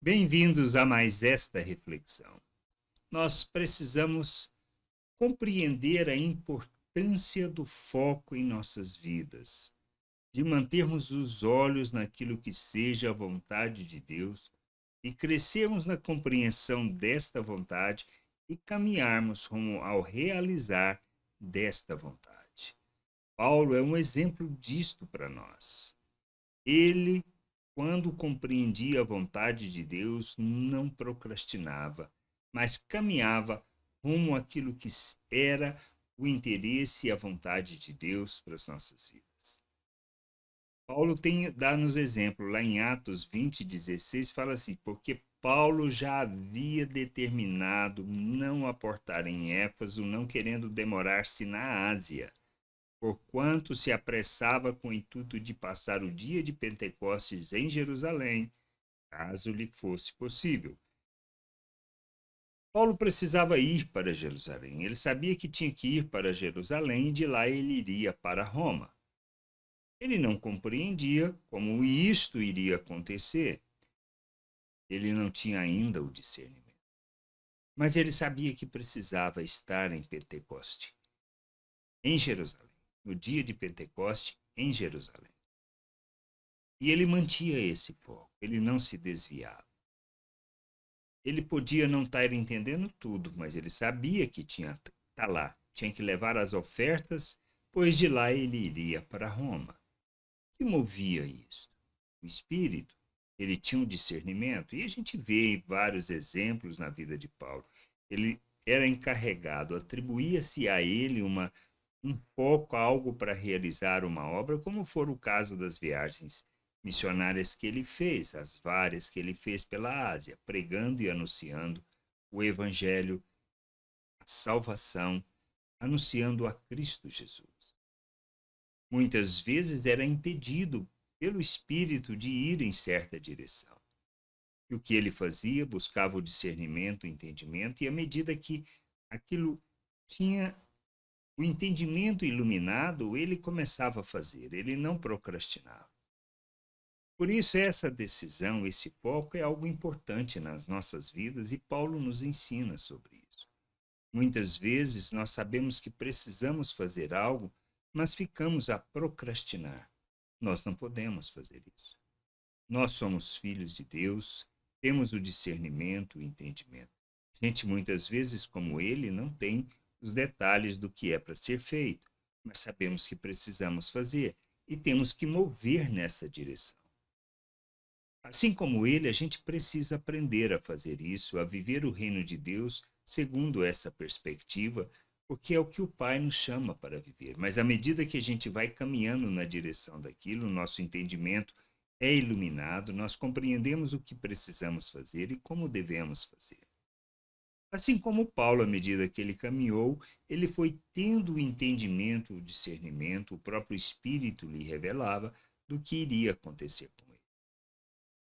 Bem-vindos a mais esta reflexão. Nós precisamos compreender a importância do foco em nossas vidas, de mantermos os olhos naquilo que seja a vontade de Deus e crescermos na compreensão desta vontade e caminharmos rumo ao realizar desta vontade. Paulo é um exemplo disto para nós. Ele, quando compreendia a vontade de Deus, não procrastinava, mas caminhava rumo àquilo que era o interesse e a vontade de Deus para as nossas vidas. Paulo dá-nos exemplo, lá em Atos 20:16, fala assim, porque Paulo já havia determinado não aportar em Éfeso, não querendo demorar-se na Ásia, porquanto se apressava com o intuito de passar o dia de Pentecostes em Jerusalém, caso lhe fosse possível. Paulo precisava ir para Jerusalém. Ele sabia que tinha que ir para Jerusalém e de lá ele iria para Roma. Ele não compreendia como isto iria acontecer. Ele não tinha ainda o discernimento. Mas ele sabia que precisava estar em Pentecoste, em Jerusalém, no dia de Pentecoste, em Jerusalém. E ele mantinha esse foco, ele não se desviava. Ele podia não estar entendendo tudo, mas ele sabia que tinha que estar lá, tinha que levar as ofertas, pois de lá ele iria para Roma. O que movia isso? O Espírito. Ele tinha um discernimento, e a gente vê vários exemplos na vida de Paulo. Ele era encarregado, atribuía-se a ele um foco, algo para realizar uma obra, como for o caso das viagens missionárias que ele fez, as várias que ele fez pela Ásia, pregando e anunciando o Evangelho, a salvação, anunciando a Cristo Jesus. Muitas vezes era impedido pelo Espírito de ir em certa direção. E o que ele fazia? Buscava o discernimento, o entendimento, e à medida que aquilo tinha o entendimento iluminado, ele começava a fazer, ele não procrastinava. Por isso, essa decisão, esse foco é algo importante nas nossas vidas e Paulo nos ensina sobre isso. Muitas vezes nós sabemos que precisamos fazer algo, mas ficamos a procrastinar. Nós não podemos fazer isso. Nós somos filhos de Deus, temos o discernimento, o entendimento. Gente, muitas vezes, como ele, não tem os detalhes do que é para ser feito, mas sabemos que precisamos fazer e temos que mover nessa direção. Assim como ele, a gente precisa aprender a fazer isso, a viver o reino de Deus segundo essa perspectiva, porque é o que o Pai nos chama para viver. Mas à medida que a gente vai caminhando na direção daquilo, nosso entendimento é iluminado, nós compreendemos o que precisamos fazer e como devemos fazer. Assim como Paulo, à medida que ele caminhou, ele foi tendo o entendimento, o discernimento, o próprio Espírito lhe revelava do que iria acontecer com ele.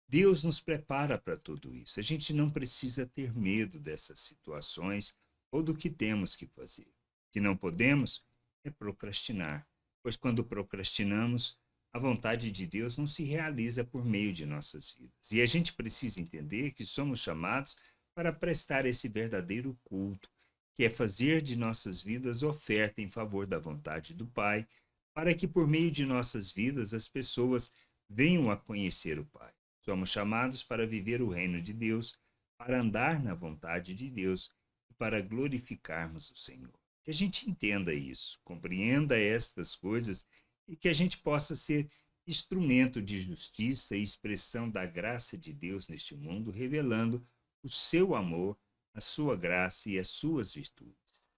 Deus nos prepara para tudo isso. A gente não precisa ter medo dessas situações ou do que temos que fazer. O que não podemos é procrastinar, pois quando procrastinamos, a vontade de Deus não se realiza por meio de nossas vidas. E a gente precisa entender que somos chamados para prestar esse verdadeiro culto, que é fazer de nossas vidas oferta em favor da vontade do Pai, para que por meio de nossas vidas as pessoas venham a conhecer o Pai. Somos chamados para viver o reino de Deus, para andar na vontade de Deus e para glorificarmos o Senhor. Que a gente entenda isso, compreenda estas coisas e que a gente possa ser instrumento de justiça e expressão da graça de Deus neste mundo, revelando o seu amor, a sua graça e as suas virtudes.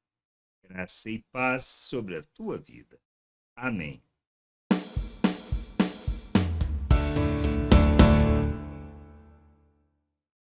Graça e paz sobre a tua vida. Amém.